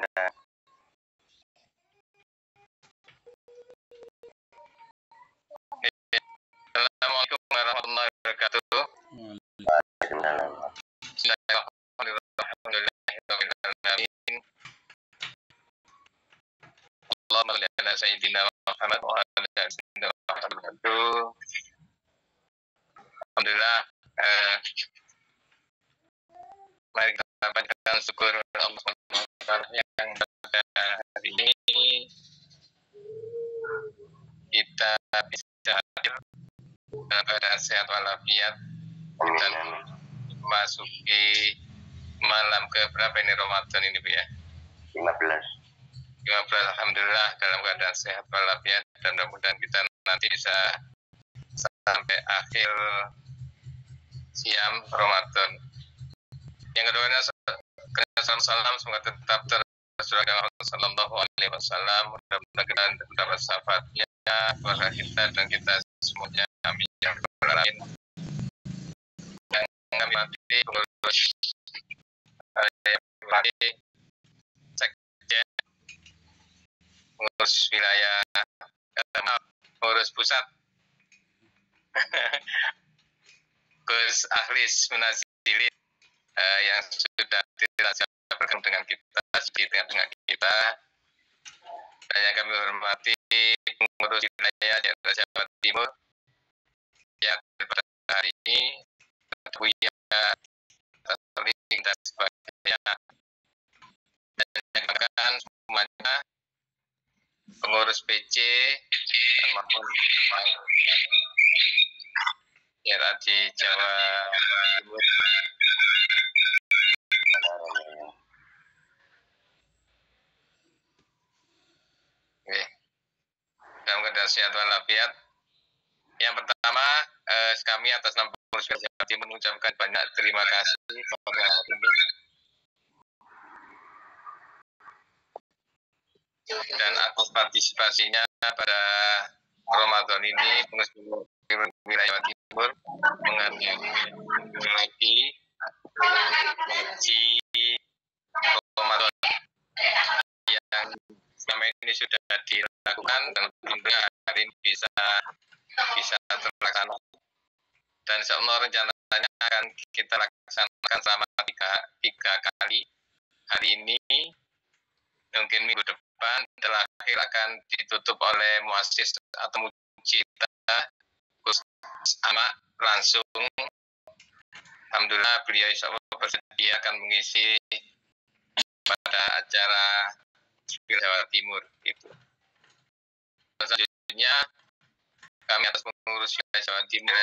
Assalamualaikum warahmatullahi wabarakatuh. Bismillahirrahmanirrahim. Allahumma shalli ala sayyidina Muhammad wa ala ali sayyidina Muhammad. Alhamdulillah, mari kita panjatkan syukur Allah SWT yang pada hari ini kita bisa hadir dalam keadaan sehat walafiat. Kita memasuki malam ke berapa ini Ramadan ini, Bu ya? 15. Alhamdulillah dalam keadaan sehat walafiat, dan mudah-mudahan kita nanti bisa sampai akhir siam Ramadan. Yang keduanya, salam semoga tetap tersurah dengan Sallallahu Alaihi Wasallam. Mudah-mudahan kita mendapat syafaatnya, keluarga kita dan kita semuanya. Amin ya rabbal alamin. Yang kami nanti pengurus sekjen, pengurus wilayah, pengurus pusat, Gus Ahlis Munazilin yang sudah bergabung dengan kita, dengan kita, dan yang kami hormati pengurus wilayah daerah Jawa Timur yang pada hari ini Buya Teling dan sebagainya, dan yang akan semuanya pengurus PC maupun daerah di Jawa Timur. Oke. Dalam keadaan sehat walafiat. Yang pertama, kami atas nama pengurus Jawa Timur mengucapkan banyak terima kasih kepada dan atas partisipasinya pada Ramadan ini. Pengurus wilayah Jawa Timur menghadapi ngaji Ramadan yang selama ini sudah dilakukan, dan semoga hari ini bisa terlaksana, dan insyaallah rencananya akan kita laksanakan selama tiga kali. Hari ini mungkin minggu depan terakhir akan ditutup oleh muassis atau mujita Gus Amak langsung. Alhamdulillah beliau insyaallah bersedia akan mengisi pada acara Jawa Timur itu. Selanjutnya kami atas pengurus Jawa Timur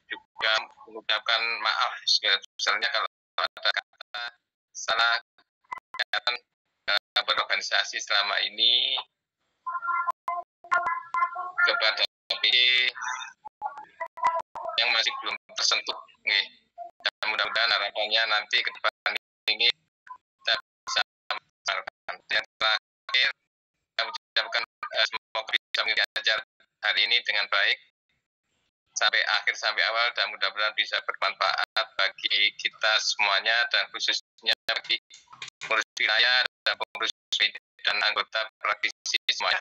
juga mengucapkan maaf sebesar-besarnya kalau ada kata salah kegiatan berorganisasi selama ini kepada PD yang masih belum tersentuh. Dan mudah-mudahan harapannya nanti ke depan ini kita bisa melakukan. Yang terakhir, kami ucapkan semoga bisa mengikuti acara hari ini dengan baik sampai akhir, sampai awal, dan mudah-mudahan bisa bermanfaat bagi kita semuanya, dan khususnya bagi pengurus wilayah dan pengurus dan anggota praktisi semuanya.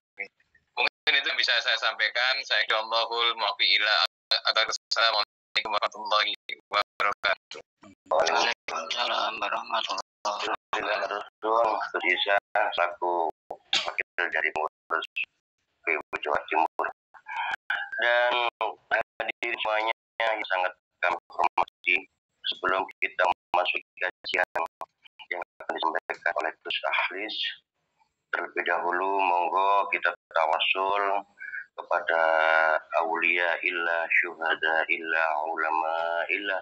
Mungkin itu bisa saya sampaikan. Saya Allahul muwaffiq ila Assalamualaikum warahmatullahi wabarakatuh. Waalaikumsalam warahmatullahi wabarakatuh. Bisa selaku wakil dari pengurus PU Jawa Timur, dan hadir semuanya yang sangat kami hormati. Sebelum kita memasuki kajian yang akan disampaikan oleh Gus Ahlis, terlebih dahulu monggo kita tawasul kepada aulia illah, syuhada illah, ulama illah,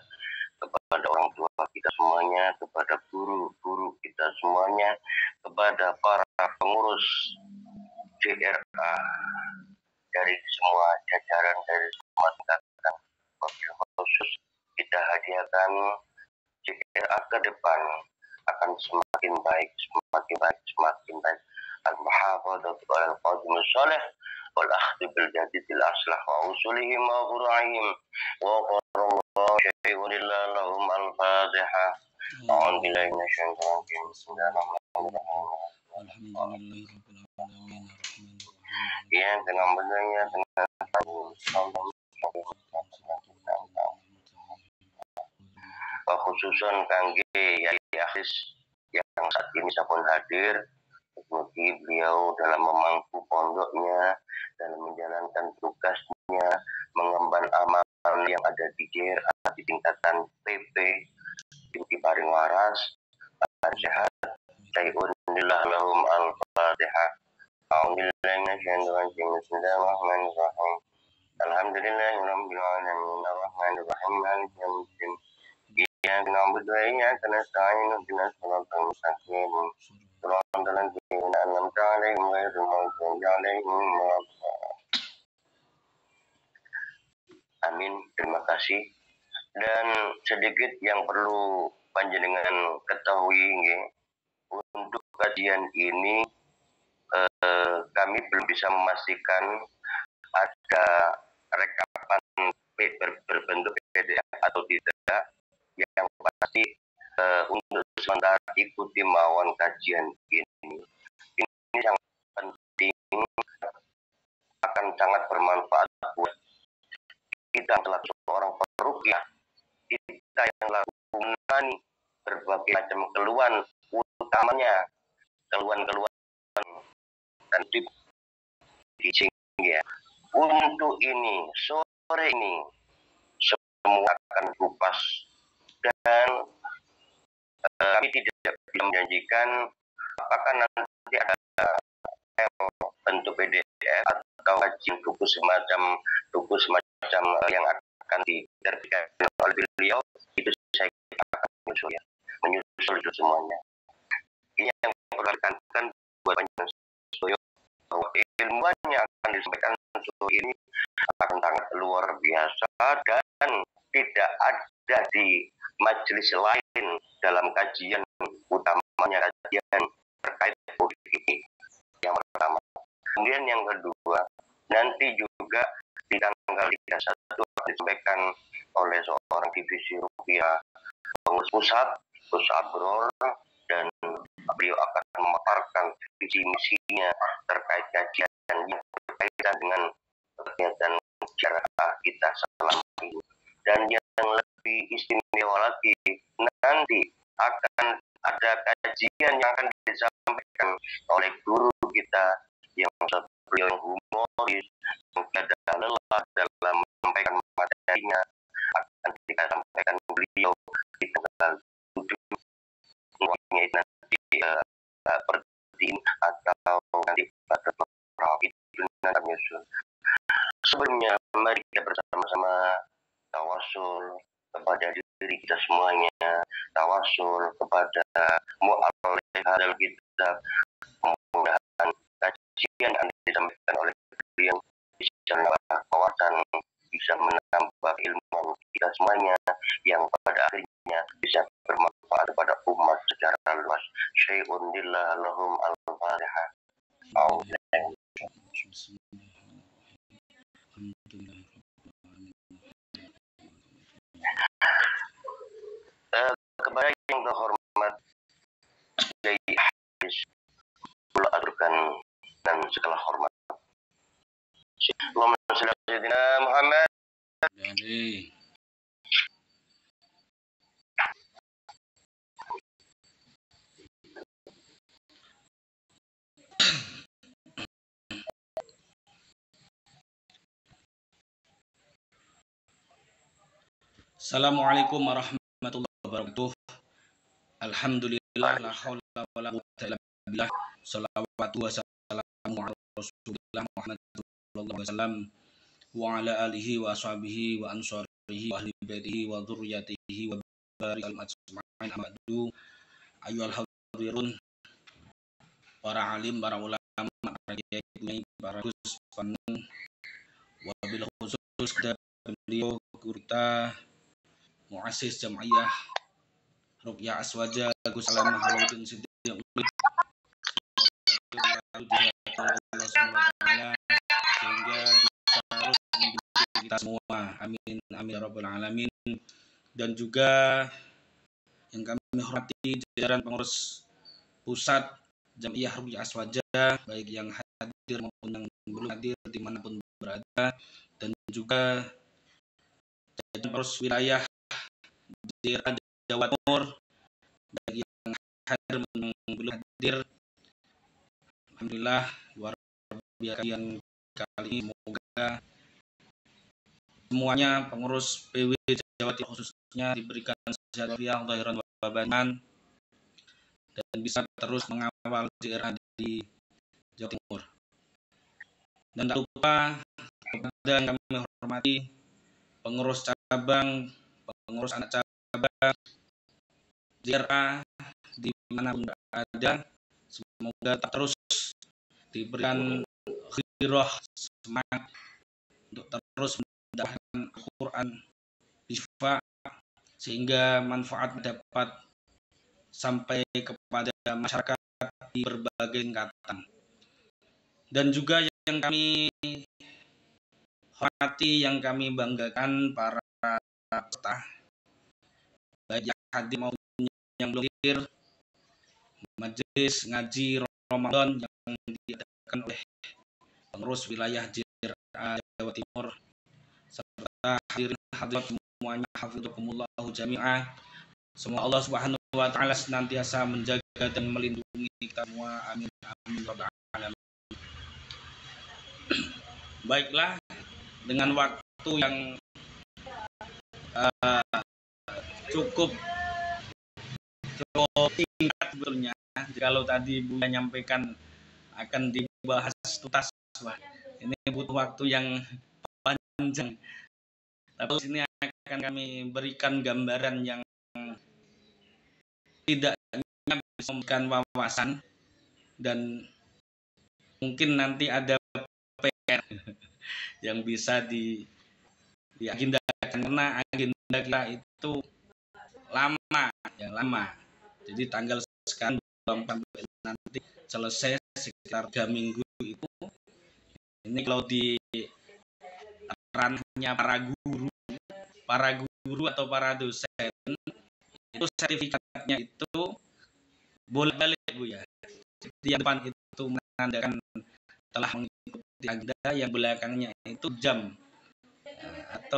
kepada orang tua kita semuanya, kepada guru-guru kita semuanya, kepada para pengurus JRA dari semua jajaran, dari semua tingkatan. Wabil khusus kita hadiahkan JRA ke depan akan semakin baik, semakin baik, semakin baik. Al-muhafadzatu alal qadimul salih wal akhdhu bil jadidil aslah wa usulihim wa fura'ihim wa qarallahu syai'un lahum al-fatihah. Khususon kangge Yai Akhis yang saat ini sampun hadir, semoga beliau dalam memangku pondoknya, dalam menjalankan tugasnya, mengemban amalan yang ada di JRA di tingkatan PP, di paring waras, sehat, sayunillah lahum al-fatihah. Bismillahirrahmanirrahim. Alhamdulillahirabbil alamin arrahmanirrahim maliki yaumiddin. Iyyaka na'budu wa iyyaka nasta'in ihdinas siratal mustaqim. Shiratal ladzina an'amta 'alaihim ghairil maghdubi 'alaihim waladdallin. Amin. Terima kasih. Dan sedikit yang perlu panjenengan ketahui nggih, untuk kajian ini kami belum bisa memastikan ada rekapan berbentuk PDF atau tidak. Yang pasti untuk sementara ikuti mawon kajian ini. Ini sangat penting, akan sangat bermanfaat buat kita selaku seorang peruqyah, kita yang lakukan berbagai macam keluhan, utamanya keluhan-keluhan dan ya. Untuk ini sore ini semua akan kupas, dan kami tidak bisa menjanjikan apakah nanti ada bentuk PDF atau kajian buku semacam yang akan diterbitkan oleh beliau. Itu saya akan menyusul itu semuanya. Ini yang perlu ditekankan buat panjenengan bahwa ilmuwan yang akan disampaikan ini akan sangat luar biasa dan tidak ada di majelis lain dalam kajian utamanya, kajian terkait politik ini. Yang pertama. Kemudian yang kedua, nanti juga di tanggal 31 akan disampaikan oleh seorang divisi rupiah pengurus pusat, Gus Abrol, dan beliau akan memaparkan visi misinya terkait kajian yang berkaitan dengan kegiatan syariah kita selama ini. Dan yang lebih istimewa lagi, nanti akan ada kajian yang akan disampaikan oleh guru kita yang beliau yang humoris, yang tidak lelah dalam menyampaikan materinya, akan kita sampaikan beliau di tanggal 7 itu nanti seperti ini atau nanti pada beberapa itu nanti menyusul. Sebelumnya mari kita bersama-sama tawasul kepada diri kita semuanya, tawasul kepada mu'alif hadal kitab, mudah-mudahan kajian yang disampaikan oleh beliau bisa menambah wawasan, bisa menambah ilmu kita semuanya, yang pada akhirnya bisa bermanfaat kepada umat secara luas. Syai'un lillah lahum al-fatihah. Kepada yang terhormat Yai Akhis, pula aturkan dan segala hormat. Allahumma shalli ala sayyidina Muhammad. Assalamualaikum warahmatullahi wabarakatuh. Alhamdulillah, la haula wala quwwata illa billah. Shalawatu wassalamu ala Rasulillah Muhammad sallallahu alaihi wasallam wa ala alihi wa ashabihi wa ansarihi wa ahli baitihi wa dzurriyyatihi wa barik al-ajma'in amadu. Ayyuhal hadirun, para alim, para ulama, para kiai, para gus panung, wabil khusus kepada beliau guru kita muassis Jam'iyah Ruqyah Aswaja Gus Alam Halauddin Siddiq sehingga bisa terus mendidik kita semua. Amin amin ya rabbal alamin. Dan juga yang kami kami hormati jajaran pengurus pusat Jam'iyah Ruqyah Aswaja, baik yang hadir maupun yang belum hadir dimanapun berada, dan juga jajaran pengurus wilayah daerah Jawa Timur, baik yang hadir maupun yang belum hadir. Alhamdulillah, luar biasa yang kali ini, semoga semuanya pengurus PW Jawa Timur khususnya diberikan sehat walafiat zahiran wa batinan dan bisa terus mengawal daerah di Jawa Timur. Dan tak lupa kepada yang kami hormati pengurus cabang, pengurus anak cabang, daerah di mana berada, semoga terus diberikan khiroh, semangat untuk terus mendapatkan Al-Quran syifa, sehingga manfaat dapat sampai kepada masyarakat di berbagai tingkatan. Dan juga yang kami hormati, yang kami banggakan, para peserta baik yang hadir maupun yang belum hadir, majelis ngaji Ramadan yang diadakan oleh pengurus wilayah Jawa Timur, serta hadirin hadirat semuanya, hafizakumullah jami'ah. Semoga Allah Subhanahu wa taala senantiasa menjaga dan melindungi kita semua. Amin amin rabbal alamin. Baiklah, dengan waktu yang cukup singkat sebetulnya, kalau tadi Bu menyampaikan akan dibahas tuntas, wah, ini butuh waktu yang panjang. Tapi sini akan kami berikan gambaran yang tidaknya bisa memberikan wawasan, dan mungkin nanti ada PR yang bisa diagendakan, karena agenda kita itu lama. Jadi tanggal sekarang 24 nanti selesai sekitar 3 minggu itu. Ini kalau di ranahnya para guru atau para dosen, itu sertifikatnya itu boleh balik Bu ya. Jadi yang depan itu menandakan telah mengikuti agenda, yang belakangnya itu jam atau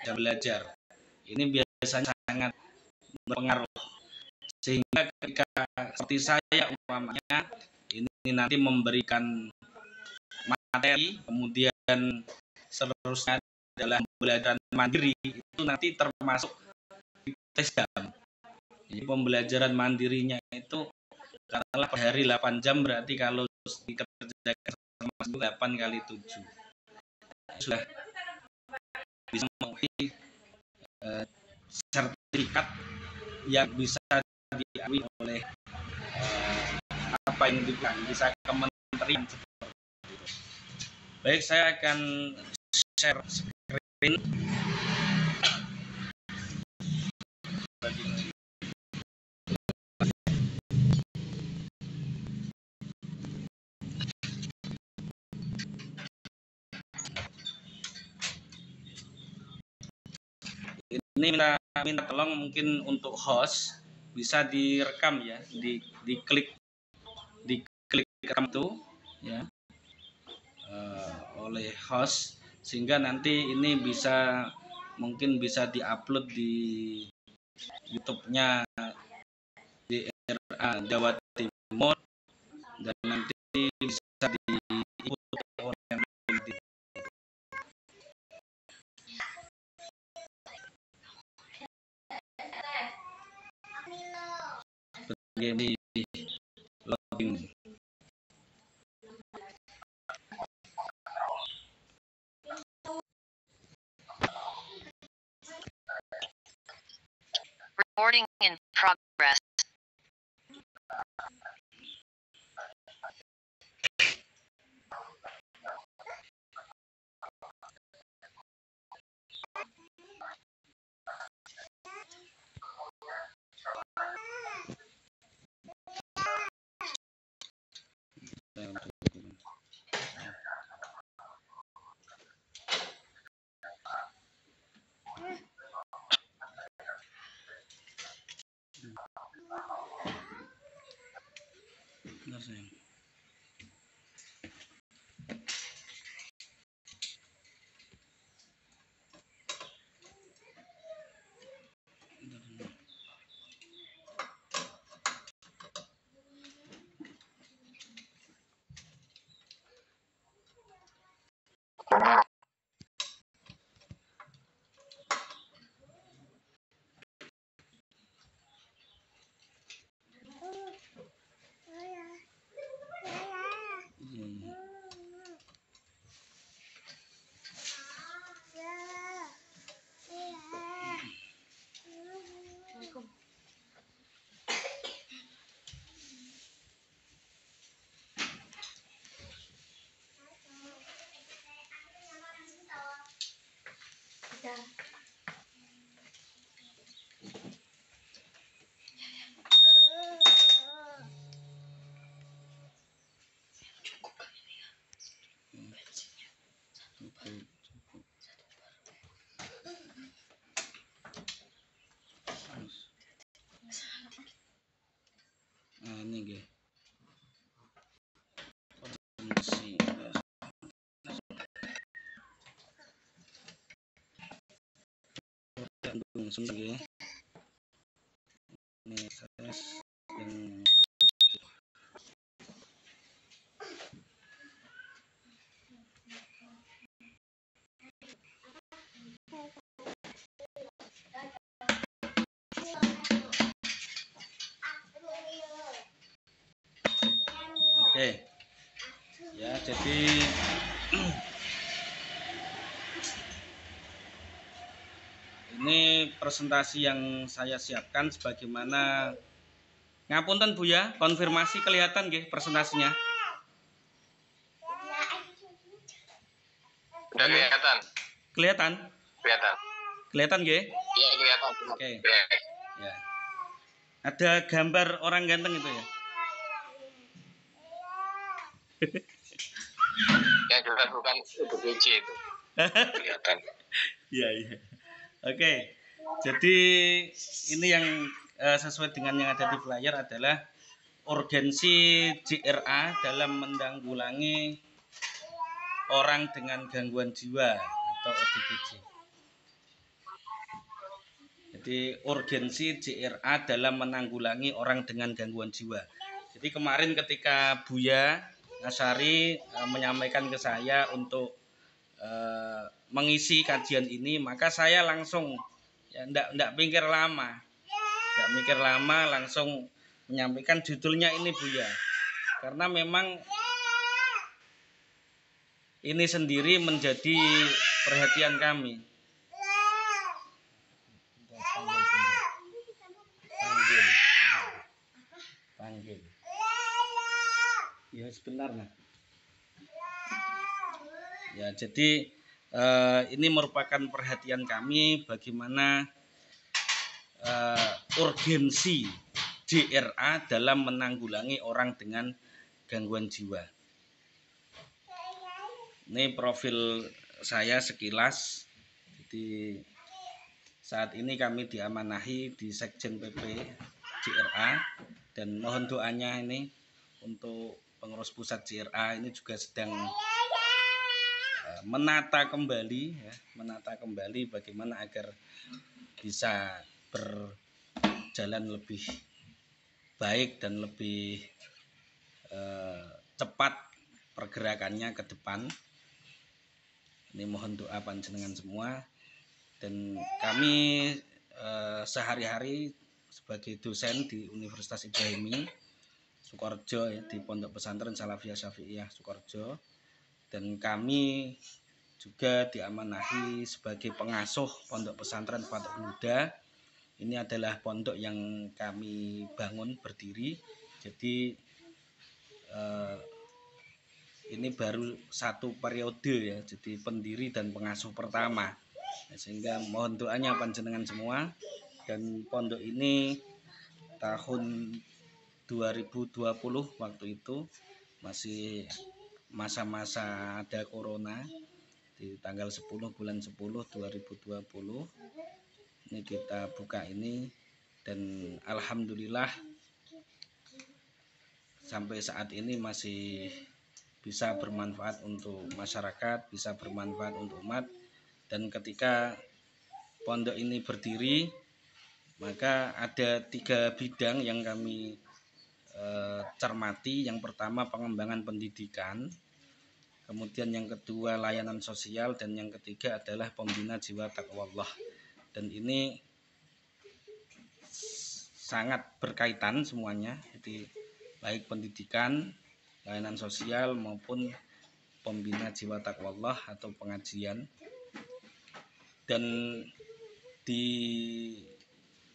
jam belajar. Ini biasanya sangat berpengaruh, sehingga ketika seperti saya umpamanya ini nanti memberikan materi, kemudian seterusnya adalah pembelajaran mandiri, itu nanti termasuk tes jam. Jadi pembelajaran mandirinya itu katakanlah per hari 8 jam, berarti kalau dikerjakan termasuk 8 kali 7 sudah bisa memenuhi sertifikat yang bisa diakui oleh apa yang diberikan, bisa kementerian seperti itu. Baik, saya akan share screen. Ini minta tolong mungkin untuk host bisa direkam ya, diklik rekam itu ya oleh host, sehingga nanti ini bisa mungkin bisa diupload di YouTube-nya DRA Jawa Timur, dan nanti bisa diikuti oleh yang lain. Begini login. Recording in progress. Benar sayang. Nah, ini nggih. Kondisi jantung sendiri. Ini saya yang oke. Ya, jadi ini presentasi yang saya siapkan sebagaimana ngapunten Bu ya, konfirmasi kelihatan nggih presentasinya? Sudah kelihatan. Kelihatan? Kelihatan. Kelihatan nggih? Iya, kelihatan. Oke. Ya. Ya. Ada gambar orang ganteng itu ya? Yang jelas bukan UBPJ itu. Kelihatan. Iya, iya. Oke. Jadi ini yang sesuai dengan yang ada di flyer adalah urgensi JRA dalam menanggulangi orang dengan gangguan jiwa atau ODGJ. Jadi urgensi JRA dalam menanggulangi orang dengan gangguan jiwa. Jadi kemarin ketika Buya Asari menyampaikan ke saya untuk mengisi kajian ini, maka saya langsung ya enggak mikir lama, langsung menyampaikan judulnya ini Buya. Karena memang ini sendiri menjadi perhatian kami. Panggil. Ya sebentar nah. Ya jadi ini merupakan perhatian kami bagaimana urgensi JRA dalam menanggulangi orang dengan gangguan jiwa. Ini profil saya sekilas. Jadi saat ini kami diamanahi di Sekjen PP JRA dan mohon doanya ini untuk pengurus pusat JRA ini juga sedang menata kembali bagaimana agar bisa berjalan lebih baik dan lebih cepat pergerakannya ke depan. Ini mohon doa panjenengan semua. Dan kami sehari-hari sebagai dosen di Universitas Ibrahimi Sukorejo ya, di Pondok Pesantren Salafiyah Syafi'iyah Sukorejo, dan kami juga diamanahi sebagai pengasuh Pondok Pesantren Fathul Huda. Ini adalah pondok yang kami bangun berdiri. Jadi ini baru satu periode ya, jadi pendiri dan pengasuh pertama. Sehingga mohon doanya panjenengan semua. Dan pondok ini tahun 2020 waktu itu masih masa-masa ada corona, di tanggal 10 bulan 10 2020 ini kita buka ini, dan alhamdulillah sampai saat ini masih bisa bermanfaat untuk masyarakat, bisa bermanfaat untuk umat. Dan ketika pondok ini berdiri, maka ada 3 bidang yang kami cermati. Yang pertama pengembangan pendidikan, kemudian yang kedua layanan sosial, dan yang ketiga adalah pembina jiwa taqwallah. Dan ini sangat berkaitan semuanya, jadi baik pendidikan, layanan sosial maupun pembina jiwa taqwallah atau pengajian. Dan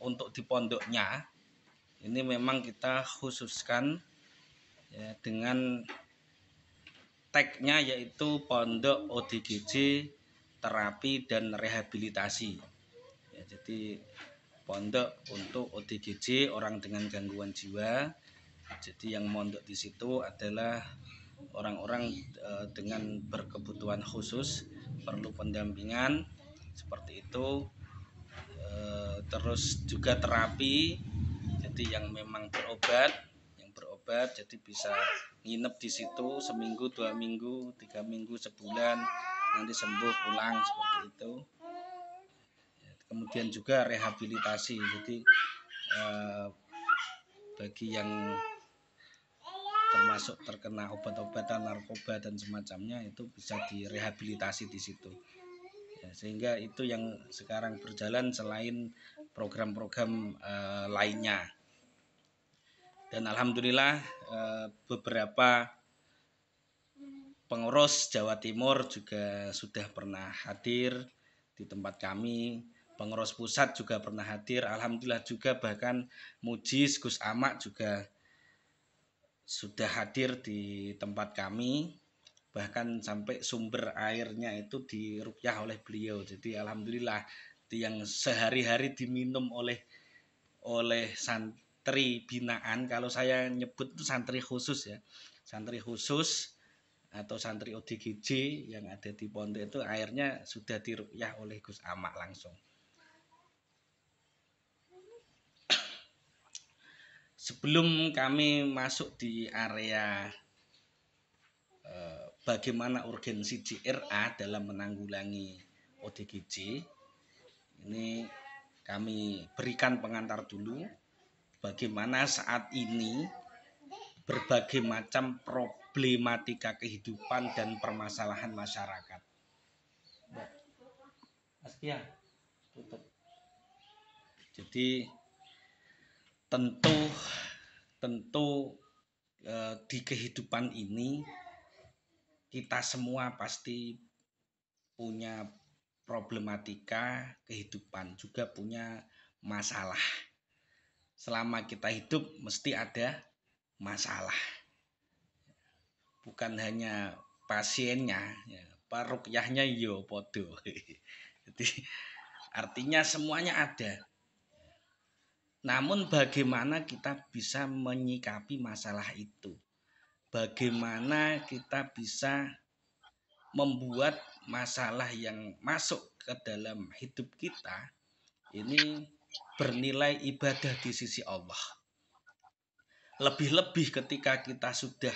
untuk di pondoknya ini memang kita khususkan ya, dengan tagnya yaitu Pondok ODGJ Terapi dan Rehabilitasi ya, jadi pondok untuk ODGJ, orang dengan gangguan jiwa. Jadi yang mondok di situ adalah orang-orang dengan berkebutuhan khusus, perlu pendampingan seperti itu. Terus juga terapi, jadi yang memang berobat, jadi bisa nginep di situ seminggu, 2 minggu, 3 minggu, sebulan, nanti sembuh pulang seperti itu. Kemudian juga rehabilitasi, jadi bagi yang termasuk terkena obat-obatan, narkoba dan semacamnya, itu bisa direhabilitasi di situ. Ya, sehingga itu yang sekarang berjalan selain program-program lainnya. Dan alhamdulillah beberapa pengurus Jawa Timur juga sudah pernah hadir di tempat kami. Pengurus pusat juga pernah hadir. Alhamdulillah juga bahkan Mujis Gus Amak juga sudah hadir di tempat kami. Bahkan sampai sumber airnya itu diruqyah oleh beliau. Jadi alhamdulillah itu yang sehari-hari diminum oleh santri binaan. Kalau saya nyebut itu santri khusus ya. Santri khusus atau santri ODGJ yang ada di pondok itu airnya sudah diruqyah oleh Gus Amak langsung. Sebelum kami masuk di area bagaimana urgensi JRA dalam menanggulangi ODGJ, ini kami berikan pengantar dulu bagaimana saat ini berbagai macam problematika kehidupan dan permasalahan masyarakat. Tutup. Jadi tentu di kehidupan ini kita semua pasti punya problematika kehidupan, juga punya masalah. Selama kita hidup mesti ada masalah. Bukan hanya pasiennya, ya, ruqyahnya yo podo. Jadi artinya semuanya ada. Namun bagaimana kita bisa menyikapi masalah itu? Bagaimana kita bisa membuat masalah yang masuk ke dalam hidup kita ini bernilai ibadah di sisi Allah. Lebih-lebih ketika kita sudah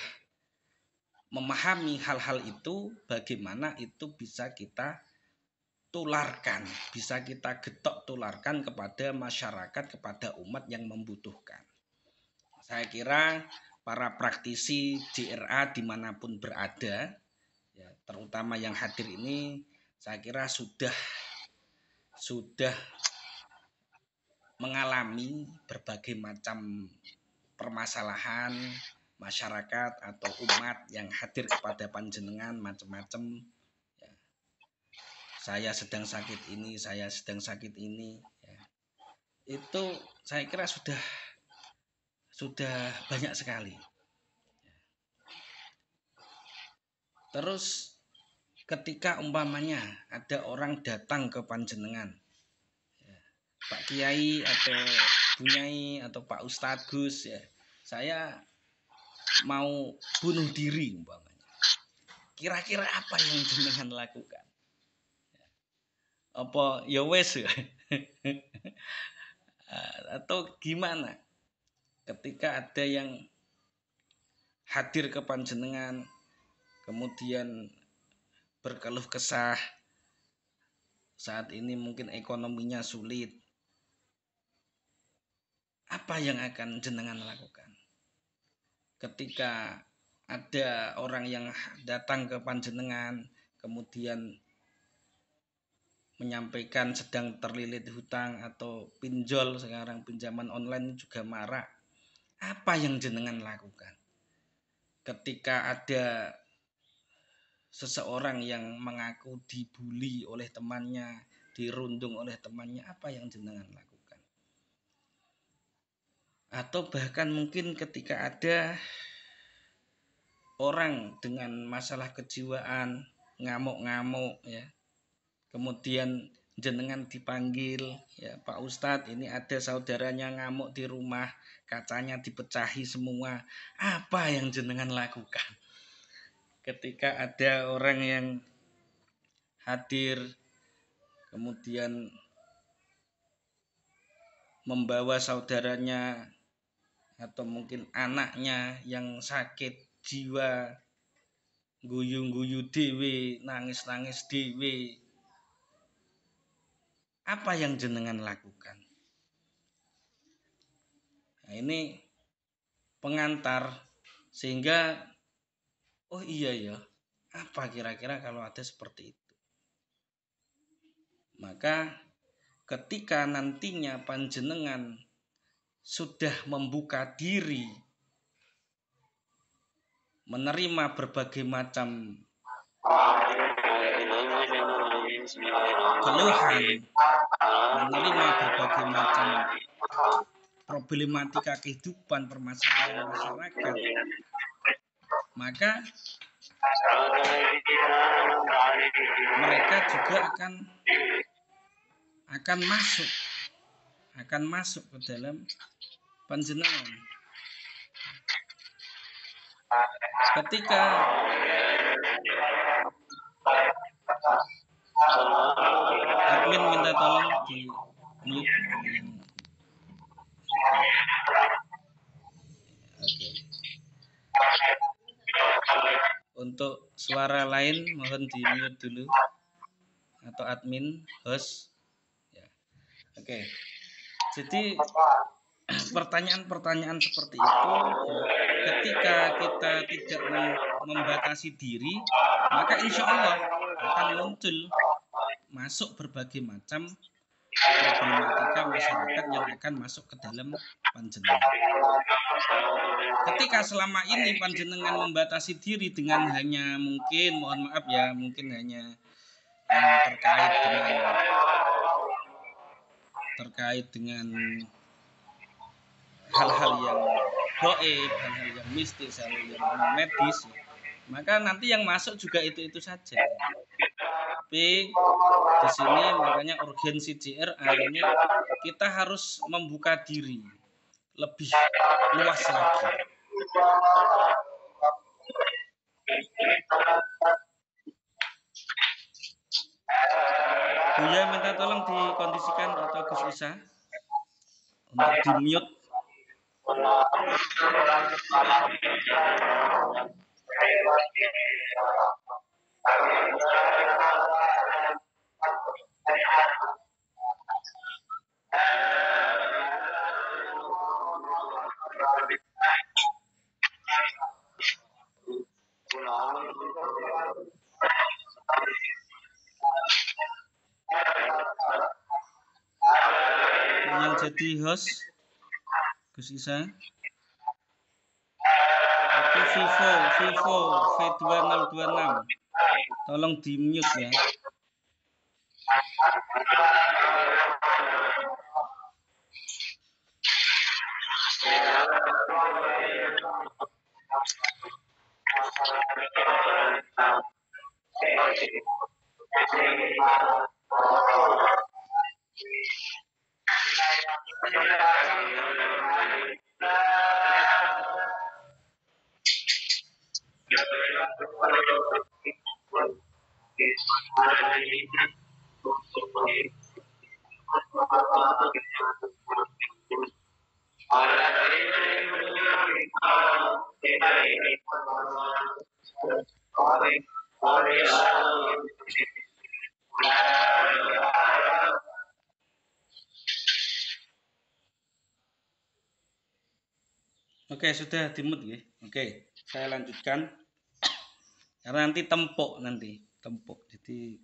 memahami hal-hal itu, bagaimana itu bisa kita tularkan, bisa kita getok tularkan kepada masyarakat, kepada umat yang membutuhkan. Saya kira para praktisi JRA dimanapun berada, ya, terutama yang hadir ini, saya kira sudah mengalami berbagai macam permasalahan masyarakat atau umat yang hadir kepada panjenengan macam-macam. Ya. Saya sedang sakit ini, ya. Itu saya kira sudah banyak sekali. Terus ketika umpamanya ada orang datang ke panjenengan, ya, Pak Kiai atau Bu Nyai atau Pak Ustadz Gus, ya, saya mau bunuh diri umpamanya. Kira-kira apa yang jenengan lakukan? Apa ya wes atau gimana ketika ada yang hadir ke panjenengan, kemudian berkeluh kesah, saat ini mungkin ekonominya sulit, apa yang akan jenengan lakukan? Ketika ada orang yang datang ke panjenengan, kemudian menyampaikan sedang terlilit hutang atau pinjol, sekarang pinjaman online juga marak, apa yang jenengan lakukan? Ketika ada seseorang yang mengaku dibully oleh temannya, dirundung oleh temannya, apa yang jenengan lakukan? Atau bahkan mungkin ketika ada orang dengan masalah kejiwaan, ngamuk-ngamuk ya, kemudian jenengan dipanggil, ya Pak Ustadz, ini ada saudaranya ngamuk di rumah, kacanya dipecahi semua, apa yang jenengan lakukan? Ketika ada orang yang hadir kemudian membawa saudaranya atau mungkin anaknya yang sakit jiwa, guyu-guyu dewe, nangis-nangis dewe, apa yang jenengan lakukan? Nah, ini pengantar sehingga oh iya ya, apa kira-kira kalau ada seperti itu? Maka ketika nantinya panjenengan sudah membuka diri menerima berbagai macam keluhan, menerima berbagai macam problematika kehidupan, permasalahan masyarakat, maka mereka juga akan masuk ke dalam panjenengan. Ketika admin minta tolong di mute yang oke. Untuk suara lain mohon di mute dulu atau admin host ya. Oke. Jadi pertanyaan-pertanyaan seperti itu ya, ketika kita tidak membatasi diri, maka insya Allah akan muncul masuk berbagai macam problematika masyarakat yang akan masuk ke dalam panjenengan. Ketika selama ini panjenengan membatasi diri dengan hanya mungkin, mohon maaf ya, mungkin hanya yang terkait dengan hal-hal yang gaib, hal-hal yang mistis, hal yang medis, ya, maka nanti yang masuk juga itu saja. Tapi di sini makanya urgensi JRA ini kita harus membuka diri lebih luas lagi. Buya minta tolong dikondisikan atau Gus Isa untuk di mute. Yang jadi host Gus Isa itu Vivo V2026, tolong di mute ya. Oke, sudah dimut ya. Oke, saya lanjutkan. Karena nanti tempuk Jadi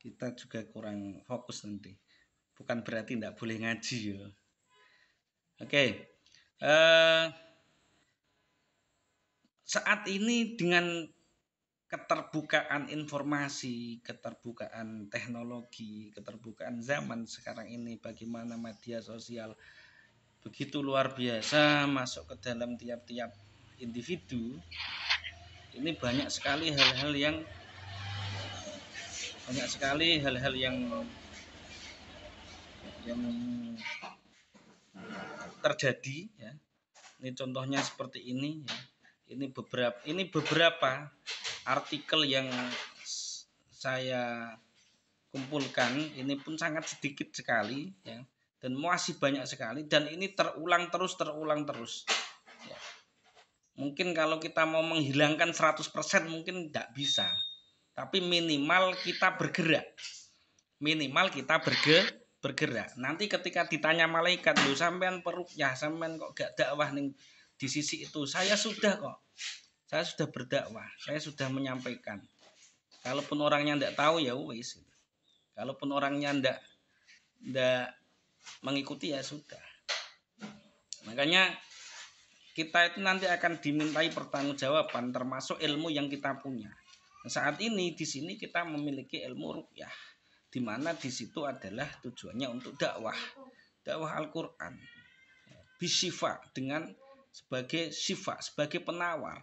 kita juga kurang fokus nanti. Bukan berarti tidak boleh ngaji ya. Oke. Saat ini dengan keterbukaan informasi, keterbukaan teknologi, keterbukaan zaman sekarang ini, bagaimana media sosial begitu luar biasa masuk ke dalam tiap-tiap individu. Ini banyak sekali hal-hal yang terjadi ya. Ini contohnya seperti ini ya. Ini beberapa artikel yang saya kumpulkan, ini pun sangat sedikit sekali ya, dan masih banyak sekali, dan ini terulang terus ya. Mungkin kalau kita mau menghilangkan 100% mungkin tidak bisa, tapi minimal kita bergerak. Nanti ketika ditanya malaikat, "Loh sampean peruqyah, sampean kok gak dakwah ning di sisi itu?" Saya sudah berdakwah, saya sudah menyampaikan. Kalaupun orangnya tidak tahu ya wis. Kalaupun orangnya tidak mengikuti ya sudah. Makanya kita itu nanti akan dimintai pertanggungjawaban termasuk ilmu yang kita punya. Nah, saat ini di sini kita memiliki ilmu ruqyah, di mana di situ adalah tujuannya untuk dakwah Al-Qur'an. Bisyifa dengan sebagai syifa, sebagai penawar.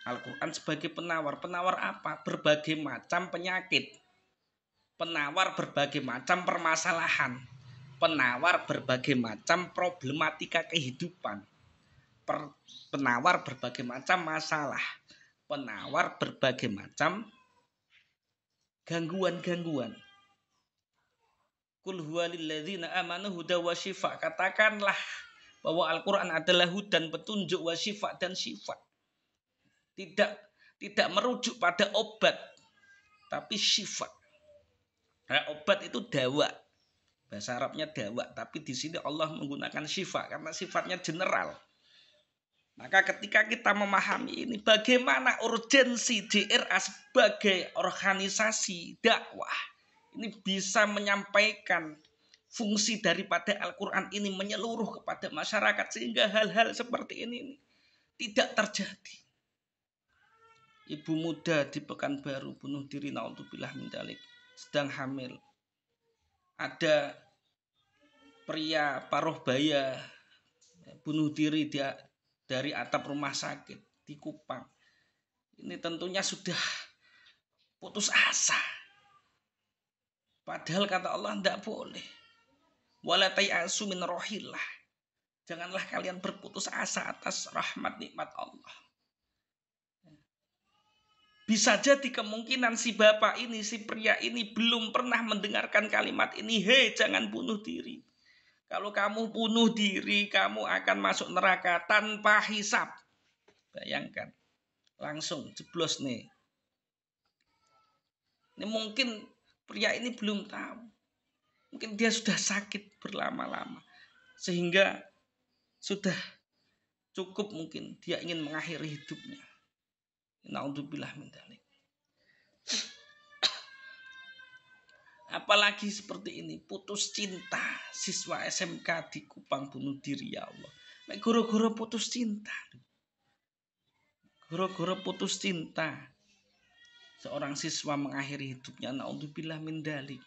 Al-Qur'an sebagai penawar. Penawar apa? Berbagai macam penyakit. Penawar berbagai macam permasalahan. Penawar berbagai macam problematika kehidupan. Penawar berbagai macam masalah. Penawar berbagai macam gangguan-gangguan. Qul huwa lilladzina amanu huda wa syifa. Katakanlah bahwa Al-Qur'an adalah hudan, petunjuk, wa syifa, dan syifa. Tidak merujuk pada obat, tapi syifa. Nah, obat itu dawa. Bahasa Arabnya dawa, tapi di sini Allah menggunakan syifa karena sifatnya general. Maka ketika kita memahami ini, bagaimana urgensi JRA sebagai organisasi dakwah ini bisa menyampaikan fungsi daripada Al-Quran ini menyeluruh kepada masyarakat, sehingga hal-hal seperti ini tidak terjadi. Ibu muda di Pekanbaru bunuh diri, naudzubillah min dzalik, sedang hamil. Ada pria paruh baya bunuh diri dari atap rumah sakit di Kupang. Ini tentunya sudah putus asa. Padahal kata Allah tidak boleh. Wala tayasu min rohillah. Janganlah kalian berputus asa atas rahmat nikmat Allah. Bisa jadi kemungkinan si bapak ini, si pria ini belum pernah mendengarkan kalimat ini. Hei, jangan bunuh diri. Kalau kamu bunuh diri, kamu akan masuk neraka tanpa hisab. Bayangkan, langsung jeblos nih. Ini mungkin pria ini belum tahu. Mungkin dia sudah sakit berlama-lama, sehingga sudah cukup mungkin dia ingin mengakhiri hidupnya. Naudzubillah min dzalik. Apalagi seperti ini, putus cinta, siswa SMK di Kupang bunuh diri, ya Allah. Goro-goro putus cinta. Goro-goro putus cinta. Seorang siswa mengakhiri hidupnya, naudzubillah min dzalik.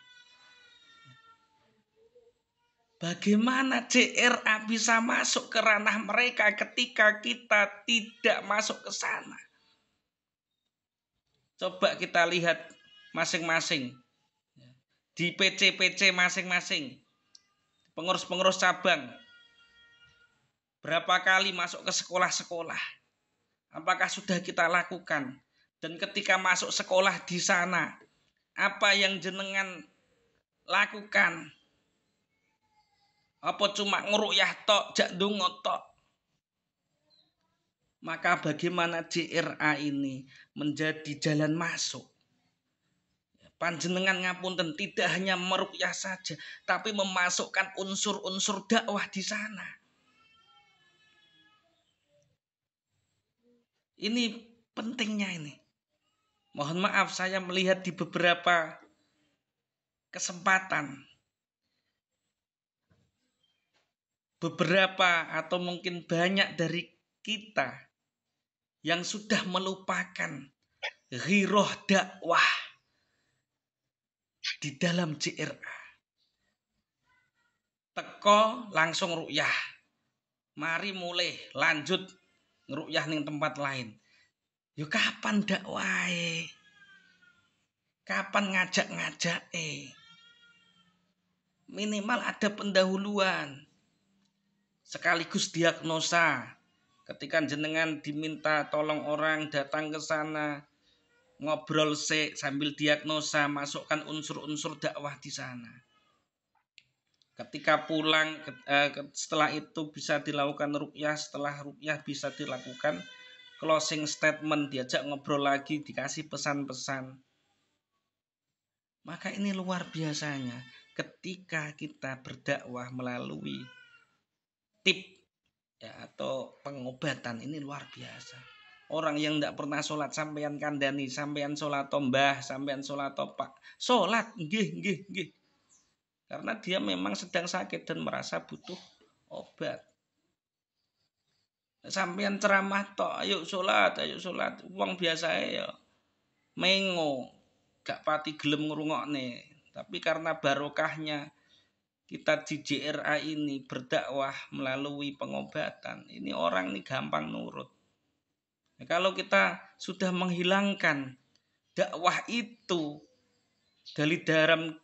Bagaimana JRA bisa masuk ke ranah mereka ketika kita tidak masuk ke sana? Coba kita lihat masing-masing di PC-PC masing-masing, pengurus-pengurus cabang, berapa kali masuk ke sekolah-sekolah? Apakah sudah kita lakukan? Dan ketika masuk sekolah di sana, apa yang jenengan lakukan? Apa cuma ngurukyah tok, jak ndonga tok? Maka bagaimana JRA ini menjadi jalan masuk? Panjenengan ngapunten, tidak hanya meruqyah saja, tapi memasukkan unsur-unsur dakwah di sana. Ini pentingnya ini. Mohon maaf, saya melihat di beberapa kesempatan beberapa atau mungkin banyak dari kita yang sudah melupakan ghiroh dakwah di dalam JRA. Teko langsung rukyah. Mari mulai lanjut ngerukyah ning tempat lain. Yo kapan dakwahe? Kapan ngajak-ngajake? Minimal ada pendahuluan. Sekaligus diagnosa. Ketika jenengan diminta tolong orang datang ke sana, ngobrol sambil diagnosa, masukkan unsur-unsur dakwah di sana. Ketika pulang, setelah itu bisa dilakukan rukyah, setelah rukyah bisa dilakukan closing statement, diajak ngobrol lagi, dikasih pesan-pesan. Maka ini luar biasanya ketika kita berdakwah melalui tip ya, atau pengobatan, ini luar biasa. Orang yang tidak pernah sholat sampean kandani, sampean sholat mbah, sampean sholat pak, sholat nggih. Karena dia memang sedang sakit dan merasa butuh obat. Sampean ceramah tok, ayo sholat. Uang biasa ya mengo, gak pati gelem ngrungokne. Tapi karena barokahnya kita di JRA ini berdakwah melalui pengobatan, ini orang ini gampang nurut. Nah, kalau kita sudah menghilangkan dakwah itu dari dalam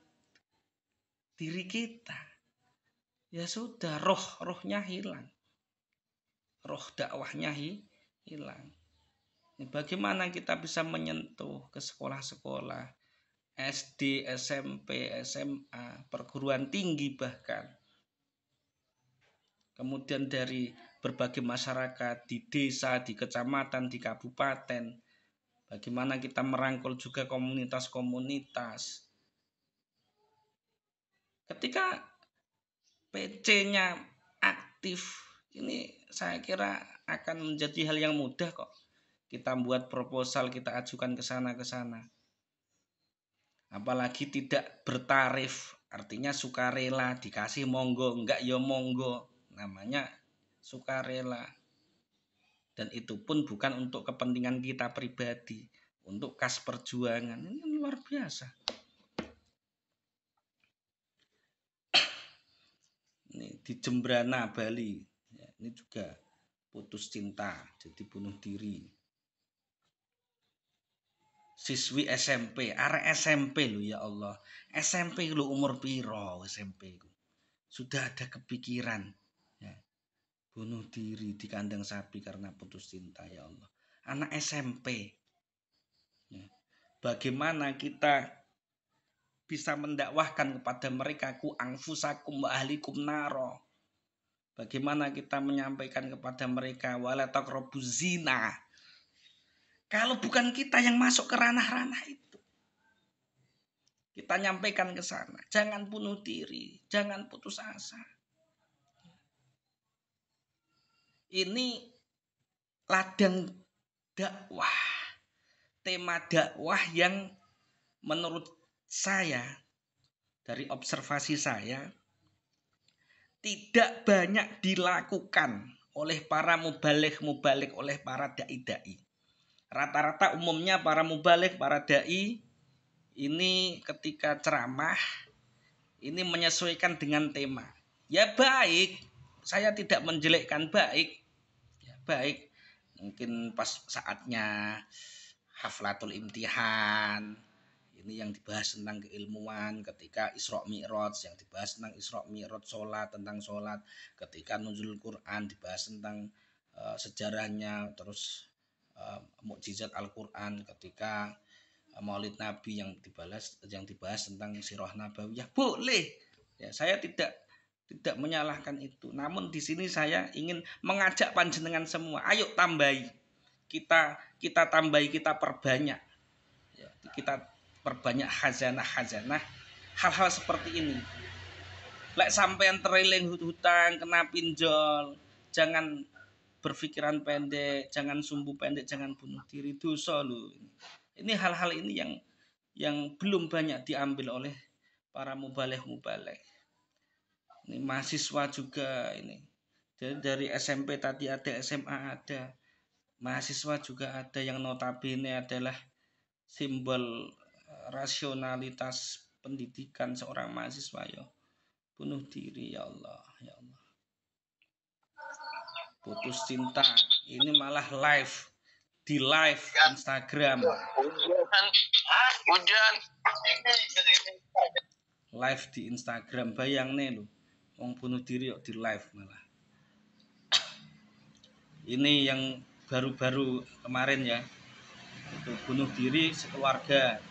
diri kita, ya sudah, rohnya hilang, roh dakwahnya hilang. Ini bagaimana kita bisa menyentuh ke sekolah-sekolah SD, SMP, SMA, perguruan tinggi bahkan. Kemudian dari berbagai masyarakat di desa, di kecamatan, di kabupaten. Bagaimana kita merangkul juga komunitas-komunitas. Ketika PC-nya aktif, ini saya kira akan menjadi hal yang mudah kok. Kita buat proposal, kita ajukan ke sana. Apalagi tidak bertarif, artinya sukarela, dikasih monggo, enggak ya monggo, namanya sukarela. Dan itu pun bukan untuk kepentingan kita pribadi, untuk kas perjuangan. Ini luar biasa. Ini di Jembrana, Bali, ya, ini juga putus cinta, jadi bunuh diri. Siswi SMP, arek SMP lu ya Allah. SMP lu umur piro SMP ku? Sudah ada kepikiran ya, bunuh diri di kandang sapi karena putus cinta, ya Allah. Anak SMP. Ya. Bagaimana kita bisa mendakwahkan kepada mereka ku anfusakum wa ahlikum naro. Bagaimana kita menyampaikan kepada mereka wala taqrabuz zina. Kalau bukan kita yang masuk ke ranah-ranah itu, kita nyampaikan ke sana, jangan bunuh diri, jangan putus asa. Ini ladang dakwah, tema dakwah yang menurut saya, dari observasi saya, tidak banyak dilakukan oleh para mubalik, oleh para dai-dai. Rata-rata umumnya para mubalik, para dai ini ketika ceramah ini menyesuaikan dengan tema. Ya baik, saya tidak menjelekkan, baik. Ya baik. Mungkin pas saatnya haflatul imtihan, ini yang dibahas tentang keilmuan. Ketika Isra Mi'raj, yang dibahas tentang Isra Mi'raj, tentang sholat. Ketika nuzul Quran, dibahas tentang sejarahnya. Terus mukjizat Al-Quran. Ketika Maulid Nabi yang dibahas tentang sirah nabawiyah, boleh. Ya, saya tidak menyalahkan itu. Namun di sini saya ingin mengajak panjenengan semua, ayo tambahi. Kita tambahi, kita perbanyak. Ya, kita perbanyak khazanah hal-hal seperti ini. Lek sampean teriling hutang, kena pinjol, jangan berpikiran pendek, jangan sumbu pendek, jangan bunuh diri, dosa loh. Ini hal-hal ini yang belum banyak diambil oleh para mubaleh. Ini mahasiswa juga ini. Jadi dari SMP tadi ada, SMA ada, mahasiswa juga ada yang notabene adalah simbol rasionalitas pendidikan seorang mahasiswa ya. Bunuh diri, ya Allah. Putus cinta, ini malah live di live Instagram. Hujan. Live di Instagram, bayang nih lo, wong bunuh diri yuk di live malah. Ini yang baru-baru kemarin ya, itu bunuh diri sekeluarga.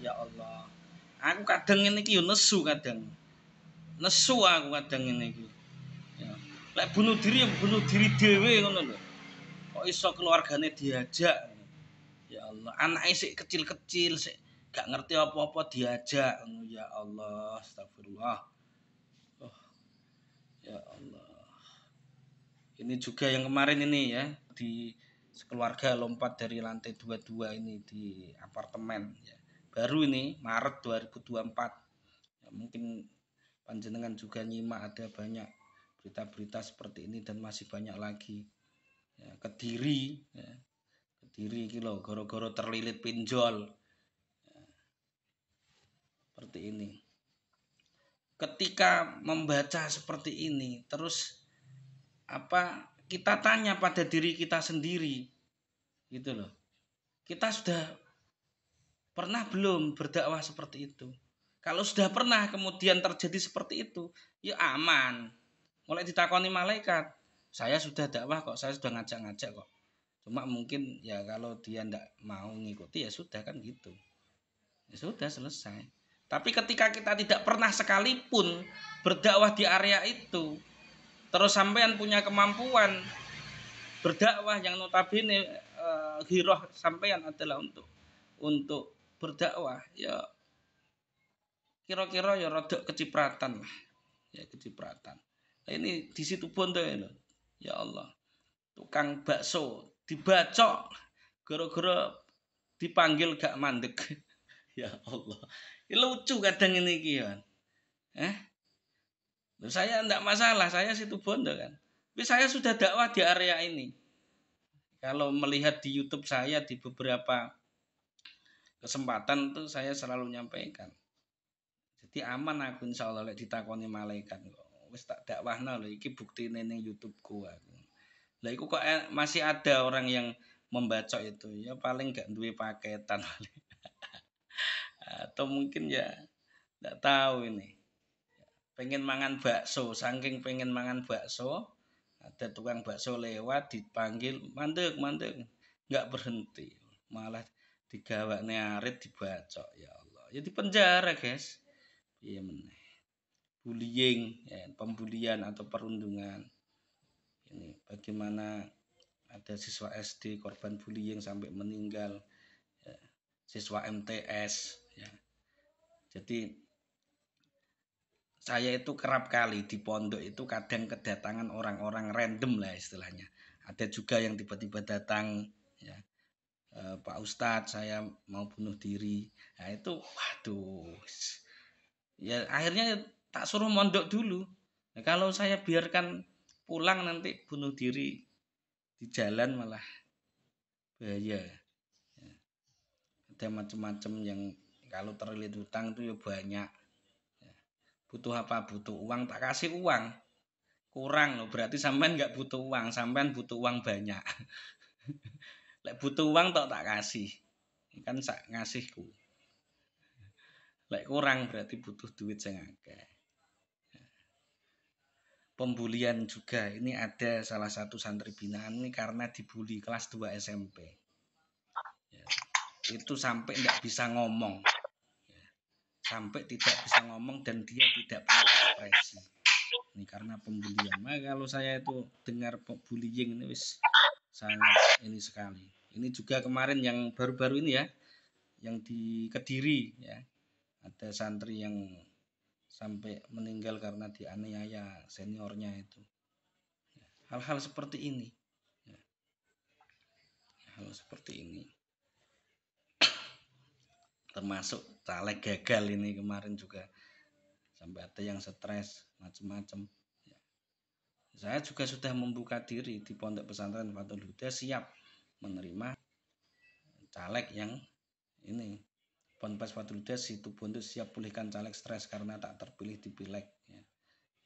Ya Allah, aku kadang ini ki nesu kadang, aku kadang ini ki. Ya. Lek bunuh diri dhewe ngono lho. Kok iso keluargane diajak? Ya Allah, anaknya sih kecil-kecil sih gak ngerti apa-apa diajak. Ya Allah, astagfirullah. Oh, ya Allah. Ini juga yang kemarin ini ya, di sekeluarga lompat dari lantai 22 ini di apartemen ya. Baru ini Maret 2024. Ya, mungkin panjenengan juga nyimak ada banyak berita-berita seperti ini dan masih banyak lagi. Ya, Kediri ya. Kediri iki lho gara-gara terlilit pinjol. Seperti ini. Ketika membaca seperti ini, terus kita tanya pada diri kita sendiri, gitu loh. Kita sudah pernah belum berdakwah seperti itu? Kalau sudah pernah kemudian terjadi seperti itu, ya aman. Mulai ditakoni malaikat, saya sudah dakwah kok, saya sudah ngajak-ngajak kok. Cuma mungkin ya kalau dia ndak mau ngikuti ya sudah kan gitu. Ya sudah selesai. Tapi ketika kita tidak pernah sekalipun berdakwah di area itu, terus sampean punya kemampuan berdakwah yang notabene hiroh sampean adalah untuk berdakwah, ya kira-kira ya rodok kecipratan lah. Ya kecipratan. Nah, ini di situ bondo ya, ya Allah. Tukang bakso dibacok gara-gara dipanggil gak mandek. Ya Allah. Lucu kadang ini kian. Saya enggak masalah, saya situ bondo kan. Tapi saya sudah dakwah di area ini. Kalau melihat di YouTube saya di beberapa kesempatan tuh saya selalu nyampaikan. Jadi aman aku insyaallah lek ditakoni malaikat kok. Wis tak dakwahna lho iki buktine ning YouTube-ku aku. Lah iku kok masih ada orang yang membacok itu. Ya paling gak duwe paketan. Atau mungkin ya enggak tahu ini. Pengen mangan bakso, saking pengen mangan bakso, ada tukang bakso lewat dipanggil mandek, nggak berhenti, malah digawakne arit dibacok. Ya Allah, ya di penjara guys. Iya meneh. Bullying, ya, pembulian atau perundungan. Ini bagaimana ada siswa SD korban bullying sampai meninggal, ya, siswa MTS, ya. Jadi saya itu kerap kali di pondok itu kadang kedatangan orang-orang random lah istilahnya. Ada juga yang tiba-tiba datang, ya, Pak Ustadz saya mau bunuh diri. Nah itu waduh. Ya akhirnya tak suruh mondok dulu. Nah, kalau saya biarkan pulang nanti bunuh diri di jalan malah bahaya. Ya. Ada macam-macam yang kalau terlilit hutang itu ya banyak. Butuh apa? Butuh uang, tak kasih uang. Kurang loh, berarti sampean nggak butuh uang, sampean butuh uang banyak. Lek butuh uang tak kasih. Kan sak ngasihku. Lek kurang berarti butuh duit sing akeh. Pembulian juga. Ini ada salah satu santri binaan ini karena dibully kelas 2 SMP. Ya. Itu sampai nggak bisa ngomong. Sampai tidak bisa ngomong dan dia tidak punya ekspresi. Ini karena pembulian. Nah, kalau saya itu dengar bullying ini wis sangat ini sekali. Ini juga kemarin yang baru-baru ini ya, yang di Kediri ya, ada santri yang sampai meninggal karena dianiaya seniornya itu. Hal-hal seperti ini seperti ini. Termasuk caleg gagal ini kemarin juga sampai ada yang stres macam-macam. Saya juga sudah membuka diri di Pondok Pesantren Fathul Huda, siap menerima caleg yang ini. Ponpes Fathul Huda Situbondo siap pulihkan caleg stres karena tak terpilih di pileg.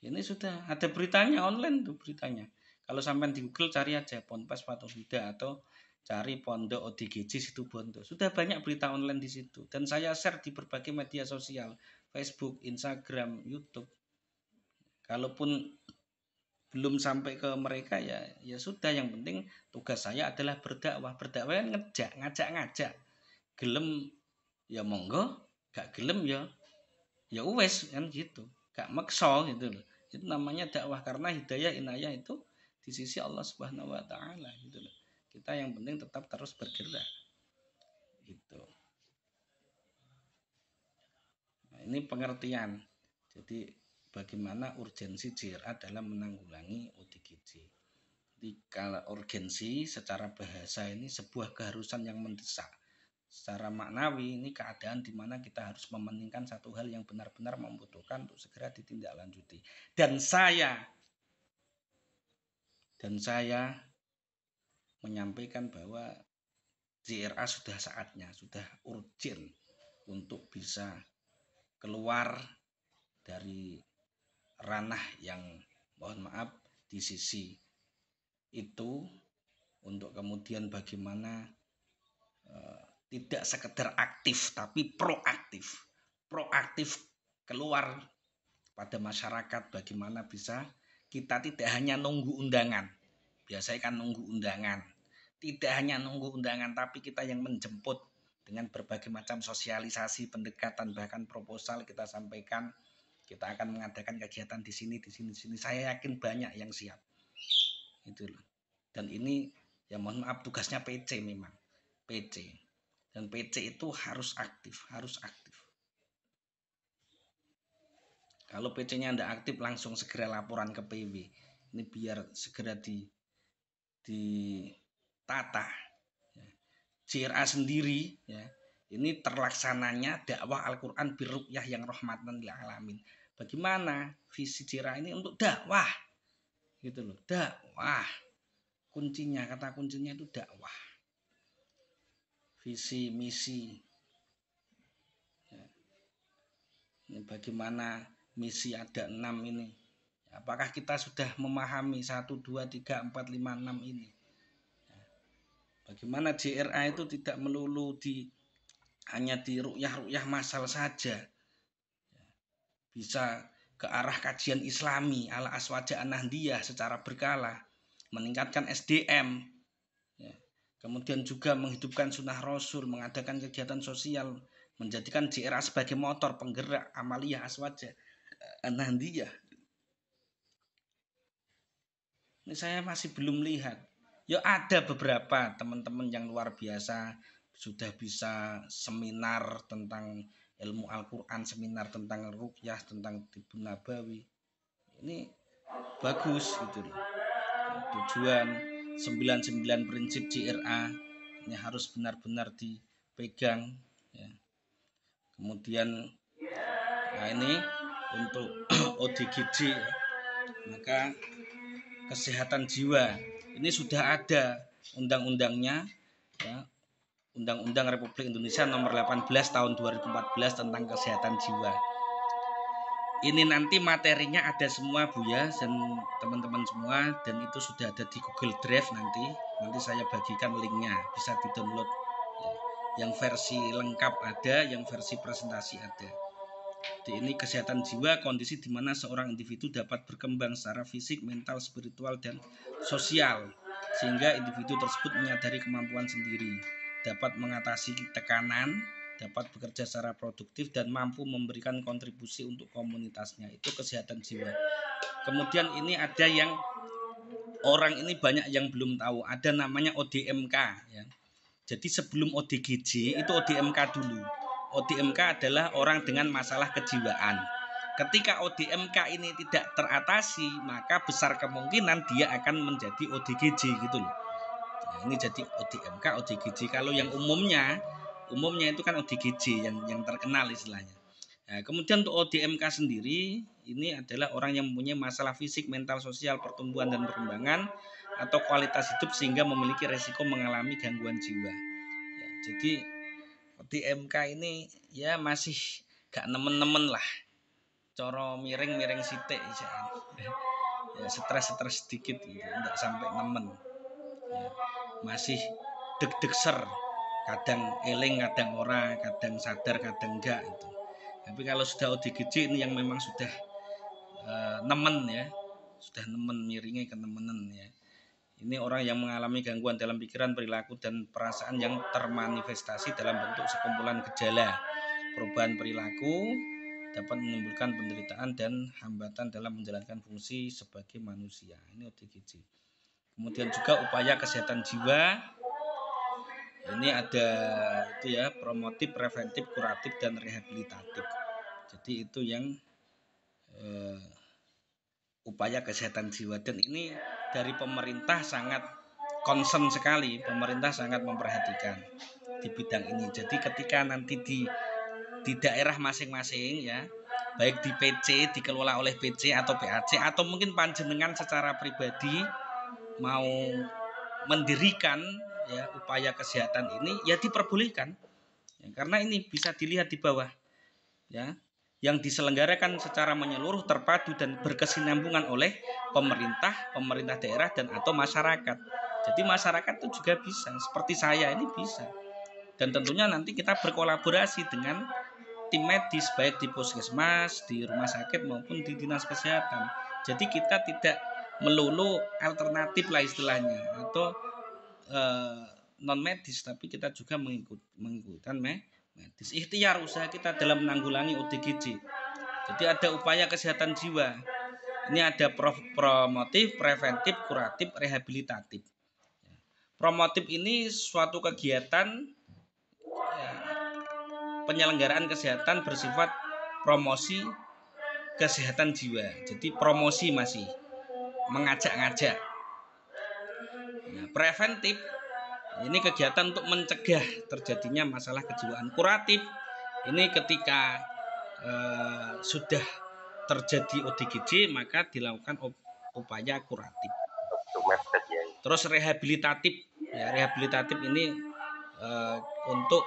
Ini sudah ada beritanya online tuh beritanya. Kalau sampai di Google cari aja Ponpes Fathul Huda atau cari Pondok ODGJ Situbondo. Sudah banyak berita online di situ dan saya share di berbagai media sosial, Facebook, Instagram, YouTube. Kalaupun belum sampai ke mereka ya sudah, yang penting tugas saya adalah berdakwah. Berdakwah ngajak. Gelem ya monggo, gak gelem ya wes kan gitu. Gak maksa gitu loh. Itu namanya dakwah, karena hidayah inayah itu di sisi Allah Subhanahu wa taala gitu loh. Kita yang penting tetap terus bergerak gitu. Nah, ini pengertian. Jadi bagaimana urgensi JRA dalam menanggulangi ODGJ. Jadi kalau urgensi secara bahasa ini sebuah keharusan yang mendesak. Secara maknawi ini keadaan di mana kita harus mementingkan satu hal yang benar-benar membutuhkan untuk segera ditindaklanjuti. Dan saya menyampaikan bahwa JRA sudah saatnya, sudah urgent untuk bisa keluar dari ranah yang mohon maaf di sisi itu, untuk kemudian bagaimana tidak sekedar aktif tapi proaktif keluar pada masyarakat. Bagaimana bisa kita tidak hanya nunggu undangan, biasanya kan nunggu undangan, tidak hanya nunggu undangan tapi kita yang menjemput dengan berbagai macam sosialisasi, pendekatan, bahkan proposal kita sampaikan. Kita akan mengadakan kegiatan di sini. Saya yakin banyak yang siap. Itu loh. Dan ini ya mohon maaf tugasnya PC memang. PC. Dan PC itu harus aktif. Kalau PC-nya tidak aktif langsung segera laporan ke PW. Ini biar segera ditata. JRA sendiri ya. Ini terlaksananya dakwah Al-Qur'an birruqyah yang rahmatan lil alamin. Bagaimana visi JRA ini untuk dakwah? Gitu loh, dakwah. Kuncinya, kata kuncinya itu dakwah. Visi misi. Ya. Ini bagaimana misi ada 6 ini. Apakah kita sudah memahami 1, 2, 3, 4, 5, 6 ini? Bagaimana JRA itu tidak melulu hanya di ruqyah masal saja, bisa ke arah kajian islami ala Aswaja An-Nahdiyah secara berkala, meningkatkan SDM, kemudian juga menghidupkan sunnah Rasul, mengadakan kegiatan sosial, menjadikan JRA sebagai motor penggerak amaliyah Aswaja An-Nahdiyah. Ini saya masih belum lihat. Ya ada beberapa teman-teman yang luar biasa sudah bisa seminar tentang ilmu Al-Quran, seminar tentang ruqyah, tentang Tibun Nabawi. Ini bagus gitu loh. Tujuan 99 prinsip JRA ini harus benar-benar dipegang ya. Kemudian nah ini untuk ODGJ ya, maka kesehatan jiwa ini sudah ada undang-undangnya ya, Undang-Undang Republik Indonesia nomor 18 tahun 2014 tentang kesehatan jiwa. Ini nanti materinya ada semua Bu ya, dan teman-teman semua, dan itu sudah ada di Google Drive nanti saya bagikan linknya, bisa di-download ya. Yang versi lengkap ada, yang versi presentasi ada. Jadi ini kesehatan jiwa, kondisi di mana seorang individu dapat berkembang secara fisik, mental, spiritual, dan sosial, sehingga individu tersebut menyadari kemampuan sendiri, dapat mengatasi tekanan, dapat bekerja secara produktif, dan mampu memberikan kontribusi untuk komunitasnya. Itu kesehatan jiwa. Kemudian ini ada yang orang ini banyak yang belum tahu, ada namanya ODMK ya. Jadi sebelum ODGJ itu ODMK dulu. ODMK adalah orang dengan masalah kejiwaan. Ketika ODMK ini tidak teratasi, maka besar kemungkinan dia akan menjadi ODGJ gitu loh. Nah, Ini jadi ODMK, ODGJ. Kalau yang umumnya itu kan ODGJ yang terkenal istilahnya. Nah, kemudian untuk ODMK sendiri ini adalah orang yang mempunyai masalah fisik, mental, sosial, pertumbuhan dan perkembangan atau kualitas hidup sehingga memiliki resiko mengalami gangguan jiwa. Ya, jadi ODMK ini ya masih gak nemen-nemen lah, coro miring sitik ya, stres sedikit gitu, enggak sampai nemen ya, masih deg-deg ser, kadang eling kadang ora, kadang sadar kadang enggak itu. Tapi kalau sudah ODGJ ini yang memang sudah nemen ya, sudah nemen, miringnya kenemenen ya. Ini orang yang mengalami gangguan dalam pikiran, perilaku, dan perasaan yang termanifestasi dalam bentuk sekumpulan gejala. Perubahan perilaku dapat menimbulkan penderitaan dan hambatan dalam menjalankan fungsi sebagai manusia. Ini ODGJ. Kemudian juga upaya kesehatan jiwa. Ini ada itu ya, promotif, preventif, kuratif, dan rehabilitatif. Jadi itu yang upaya kesehatan jiwa, dan ini dari pemerintah sangat concern sekali, pemerintah sangat memperhatikan di bidang ini. Jadi ketika nanti di daerah masing-masing ya, baik di PC dikelola oleh PC atau PAC atau mungkin panjenengan secara pribadi mau mendirikan ya upaya kesehatan ini ya diperbolehkan ya, karena ini bisa dilihat di bawah ya, yang diselenggarakan secara menyeluruh, terpadu, dan berkesinambungan oleh pemerintah daerah, dan atau masyarakat. Jadi masyarakat itu juga bisa, seperti saya ini bisa. Dan tentunya nanti kita berkolaborasi dengan tim medis, baik di puskesmas, di rumah sakit, maupun di dinas kesehatan. Jadi kita tidak melulu alternatif lah istilahnya, atau non medis, tapi kita juga mengikuti medis. Ikhtiar usaha kita dalam menanggulangi ODGJ. Jadi ada upaya kesehatan jiwa. Ini ada promotif, preventif, kuratif, rehabilitatif. Promotif ini suatu kegiatan penyelenggaraan kesehatan bersifat promosi kesehatan jiwa. Jadi promosi masih mengajak-ngajak. Nah, preventif ini kegiatan untuk mencegah terjadinya masalah kejiwaan. Kuratif ini ketika sudah terjadi ODGJ maka dilakukan upaya kuratif. Terus rehabilitatif ya, rehabilitatif ini untuk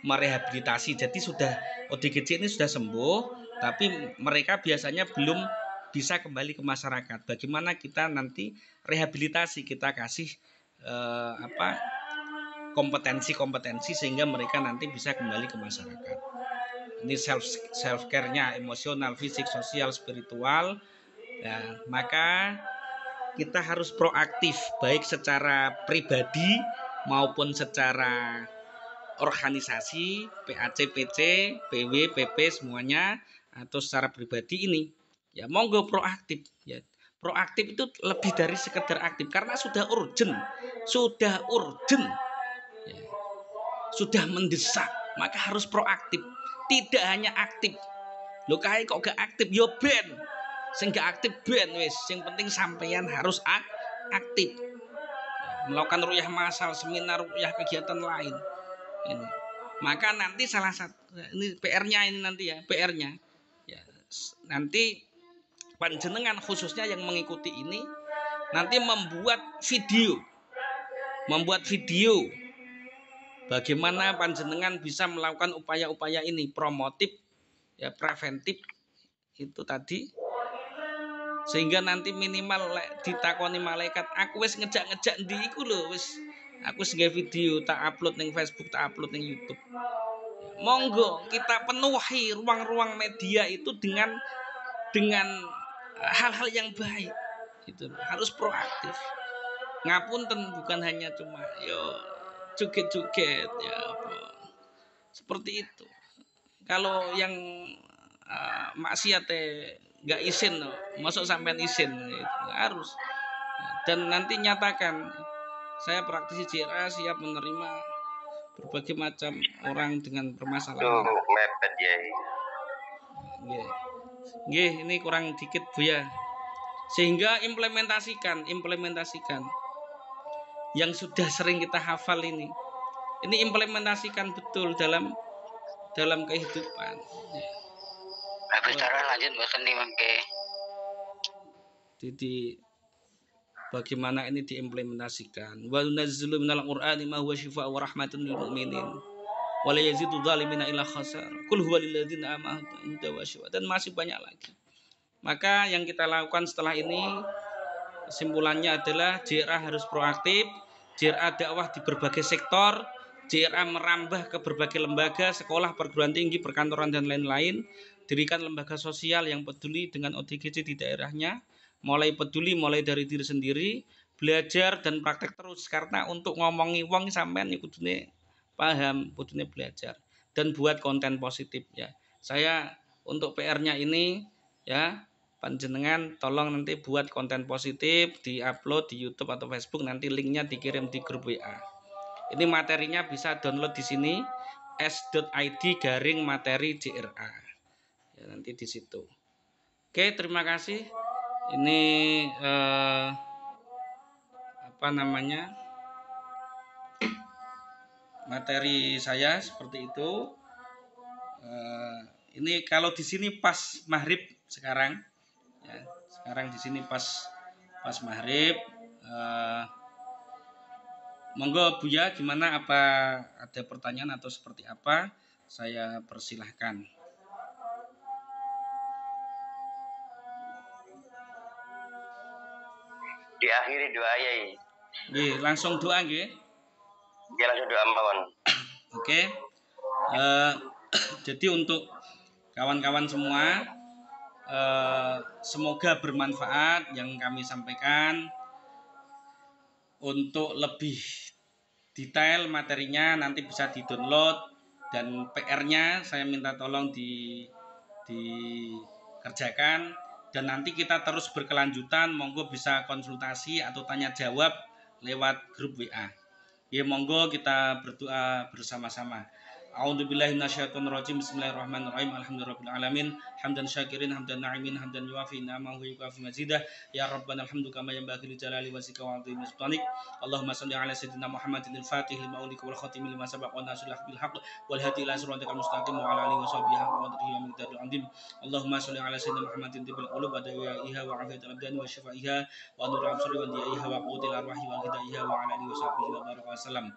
merehabilitasi. Jadi sudah ODGJ ini sudah sembuh, tapi mereka biasanya belum bisa kembali ke masyarakat. Bagaimana kita nanti rehabilitasi, kita kasih kompetensi sehingga mereka nanti bisa kembali ke masyarakat. Ini self care-nya emosional, fisik, sosial, spiritual. Ya, maka kita harus proaktif baik secara pribadi maupun secara organisasi, PAC, PC, PW, PP semuanya, atau secara pribadi ini. Ya monggo proaktif ya. Proaktif itu lebih dari sekedar aktif karena sudah urgent. Ya, sudah mendesak, maka harus proaktif. Tidak hanya aktif. Lo kae kok gak aktif, yo ben. Sing gak aktif ben wis. Yang penting sampeyan harus aktif. Ya, melakukan ruqyah massal, seminar ruqyah, kegiatan lain. Ini. Maka nanti salah satu ini PR-nya ini nanti ya, PR-nya. Ya, nanti panjenengan khususnya yang mengikuti ini nanti membuat video bagaimana panjenengan bisa melakukan upaya-upaya ini, promotif ya, preventif itu tadi, sehingga nanti minimal ditakoni malaikat aku wis ngejak ndi iku lho, wis aku sebagai video tak upload ning Facebook, tak upload ning YouTube. Monggo kita penuhi ruang-ruang media itu dengan hal-hal yang baik. Itu harus proaktif. Ngapunten bukan hanya cuma yo joget-joget ya apa. Seperti itu. Kalau yang maksiat nggak izin, masuk sampean izin itu harus. Dan nanti nyatakan saya praktisi JRA siap menerima berbagai macam orang dengan permasalahan. Mepet ya. Nggih, ini kurang dikit Bu ya. Sehingga implementasikan yang sudah sering kita hafal ini implementasikan betul dalam kehidupan. Habis taruh lanjut bahkan nih mangke. Jadi bagaimana ini diimplementasikan. Wa nunazzilu minal qur'ani ma huwa syifaa'un wa rahmatun lil mu'minin wa la yazidu dzalimina illa khasar. Qul huwa lil ladzina amanu wa syifa, dan masih banyak lagi. Maka yang kita lakukan setelah ini, kesimpulannya adalah JRA harus proaktif, JRA dakwah di berbagai sektor, JRA merambah ke berbagai lembaga, sekolah, perguruan tinggi, perkantoran, dan lain-lain. Dirikan lembaga sosial yang peduli dengan ODGJ di daerahnya, mulai dari diri sendiri, belajar dan praktek terus, karena untuk ngomongi wong sampean kudune paham, kudune belajar dan buat konten positif ya. Saya untuk PR-nya ini ya, panjenengan tolong nanti buat konten positif, di-upload di YouTube atau Facebook, nanti linknya dikirim di grup WA. Ini materinya bisa download di sini s.id/materi JRA. Ya, nanti di situ. Oke, terima kasih. Ini materi saya seperti itu. Ini kalau di sini pas maghrib sekarang. Ya, sekarang di sini pas maghrib. Monggo Buya, gimana, apa ada pertanyaan atau seperti apa? Saya persilahkan. Diakhiri doa ya. Nggih, langsung doa nggih. Ya, langsung doa mawon. Oke. Jadi untuk kawan-kawan semua, semoga bermanfaat yang kami sampaikan. Untuk lebih detail materinya nanti bisa di-download, dan PR-nya saya minta tolong dikerjakan, dan nanti kita terus berkelanjutan. Monggo bisa konsultasi atau tanya jawab lewat grup WA. Ya, monggo kita berdoa bersama-sama. A'udzubillahi minasyaitonirrajim. Bismillahirrahmanirrahim. Alhamdulillahirabbil alamin. Hamdan syakirin, hamdan na'imin, hamdan yuwafi ni'amahu wa yukafi mazidah. Ya Rabbana alhamdu kama yanbaghi li jalali wajhika wa 'azimi sultanik. Allahumma shalli ala sayyidina Muhammadin al-Fatih lima ulika wal khatimi lima sabaq wa nasrul bil haqq wal hadi ila siratal mustaqim wa ala alihi wa sahbihi wa qadrihi wa miqdaril 'azim. Allahumma shalli ala sayyidina Muhammadin tibil qulub wa dawi'iha wa 'afiyatil abdan wa shifaiha wa nuril absari wa diya'iha wa quwwatil arwahi wa hidayah wa ala alihi wa sahbihi wa baraka wasallam.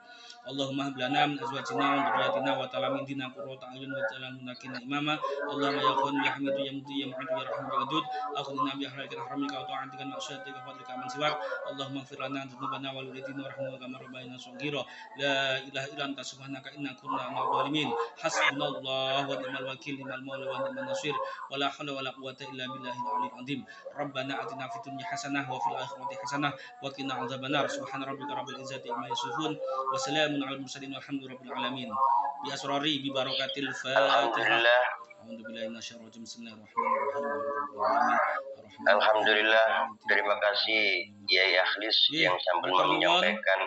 Allahumma hab lana min azwajina wa dhurriyyatina wa ta'ala min dina qurrata a'yun wa ja'alna muttaqina imama. Allahumma ya Qawwam ya Hamidu ya Mudi ya Mu'id ya Rahim ya Wadud, akhudna bi ahlikal haramika wa ta'atika ma'syatika fadlika man siwak. Allahumma ighfir lana dzunubana wa liwalidina warhamna kama rabbayana shaghira. La ilaha illa anta subhanaka inna kunna minadh dhalimin. Hasbunallahu wa ni'mal wakil, ni'mal maula wa ni'man nasir. Wa la haula wa la quwwata illa billahil aliyyil azim. Rabbana atina fid dunya hasanah wa fil akhirati hasanah wa qina adzabannar. Subhana rabbika rabbil izzati amma yasifun wa salamun alal mursalin walhamdulillahi rabbil alamin. Bi asrari bi barakatil Fatihah. Alhamdulillah. Alhamdulillah. Terima kasih Yai Akhlis yang sambil menyampaikan.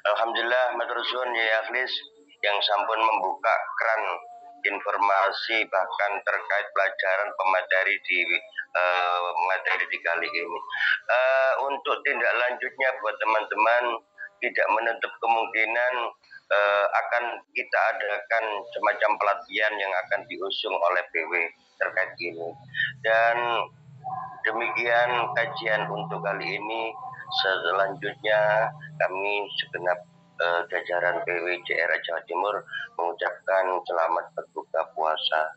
Alhamdulillah matur suwun Yai Akhlis yang sampun membuka keran informasi bahkan terkait pelajaran pemateri di materi di kali ini. Untuk tindak lanjutnya buat teman-teman, tidak menutup kemungkinan akan kita adakan semacam pelatihan yang akan diusung oleh PW terkait ini. Dan demikian kajian untuk kali ini. Selanjutnya kami segenap jajaran PW JRA Jawa Timur mengucapkan selamat berbuka puasa.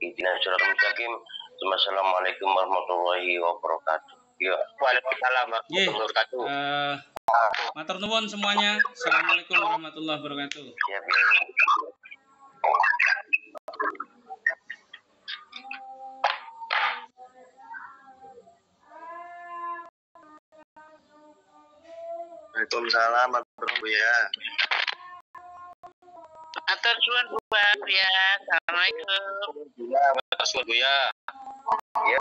Ihdinas siratal mustaqim. Wassalamualaikum warahmatullahi wabarakatuh. Ya, waalaikumsalam warahmatullahi wabarakatuh. Matur nuwun semuanya. Assalamualaikum warahmatullahi wabarakatuh. Siap, ya. Waalaikumsalam warahmatullahi ya. Atur suwun Bu ya. Assalamualaikum. Matur suwun Bu ya. Ya.